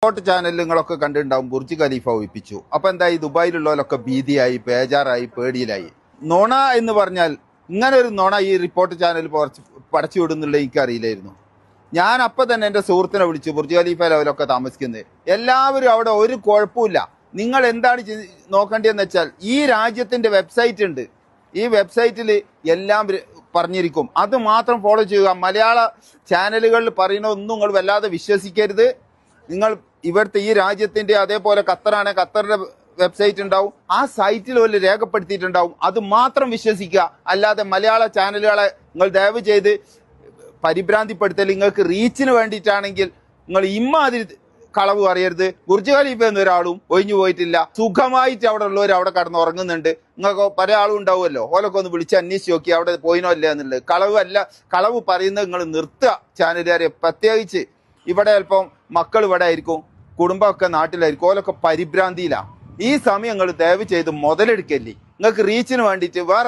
Report channel നിങ്ങളൊക്കെ കണ്ടിട്ടുണ്ടാവും Burj Khalifa ഒഴിപ്പിച്ചു. അപ്പൊ എന്തായി? ദുബായിലുള്ളവരൊക്കെ ഭീതിയായി, ബേജാറായി, പേടിയിലായി. നുണ എന്ന് പറഞ്ഞാൽ ഇങ്ങനെ ഒരു നുണ ഈ റിപ്പോർട്ട് ചാനൽ പടച്ചു വിടുന്നുള്ള എനിക്കറിയില്ലായിരുന്നു. ഞാൻ അപ്പം തന്നെ എൻ്റെ സുഹൃത്തിനെ വിളിച്ചു, ബുർജ് ഖലീഫ ലെവലൊക്കെ താമസിക്കുന്നത്. എല്ലാവരും അവിടെ ഒരു കുഴപ്പമില്ല. നിങ്ങൾ എന്താണ് നോക്കേണ്ടതെന്ന് വെച്ചാൽ ഈ രാജ്യത്തിൻ്റെ വെബ്സൈറ്റ് ഉണ്ട്. ഈ വെബ്സൈറ്റിൽ എല്ലാം പറഞ്ഞിരിക്കും. അത് മാത്രം ഫോളോ ചെയ്യുക. മലയാള ചാനലുകളിൽ പറയുന്നതൊന്നും നിങ്ങൾ വല്ലാതെ വിശ്വസിക്കരുത്. നിങ്ങൾ ഇവിടുത്തെ ഈ രാജ്യത്തിൻ്റെ, അതേപോലെ ഖത്തറാണ്, ഖത്തറിൻ്റെ വെബ്സൈറ്റ് ഉണ്ടാവും. ആ സൈറ്റിൽ വല്ല രേഖപ്പെടുത്തിയിട്ടുണ്ടാവും. അത് മാത്രം വിശ്വസിക്കുക. അല്ലാതെ മലയാള ചാനലുകളെ നിങ്ങൾ ദയവ് ചെയ്ത് പരിഭ്രാന്തിപ്പെടുത്തൽ. നിങ്ങൾക്ക് റീച്ചിന് വേണ്ടിയിട്ടാണെങ്കിൽ നിങ്ങൾ ഇമ്മാതിരി കളവ് അറിയരുത്. ബുർജ് ഖലീഫ എന്നൊരാളും ഒഴിഞ്ഞു പോയിട്ടില്ല. സുഖമായിട്ട് അവിടെ ഉള്ളവർ അവിടെ കടന്ന് ഉറങ്ങുന്നുണ്ട്. നിങ്ങൾക്ക് പല ആളും ഉണ്ടാവുമല്ലോ, ഓലൊക്കെ ഒന്ന് വിളിച്ച് അന്വേഷിച്ച് നോക്കി അവിടെ പോയിനോ അല്ല എന്നുള്ളത്. കളവ് പറയുന്നത് നിങ്ങൾ നിർത്തുക ചാനലുകാരെ. പ്രത്യേകിച്ച് ഇവിടെ ചിലപ്പം മക്കൾ ഇവിടെ ആയിരിക്കും, കുടുംബമൊക്കെ നാട്ടിലായിരിക്കും. ഓലൊക്കെ പരിഭ്രാന്തിയിലാണ്. ഈ സമയം നിങ്ങൾ ദയവ് ചെയ്ത് മുതലെടുക്കല്ലേ. നിങ്ങൾക്ക് റീച്ചിന് വേണ്ടിയിട്ട് വേറെ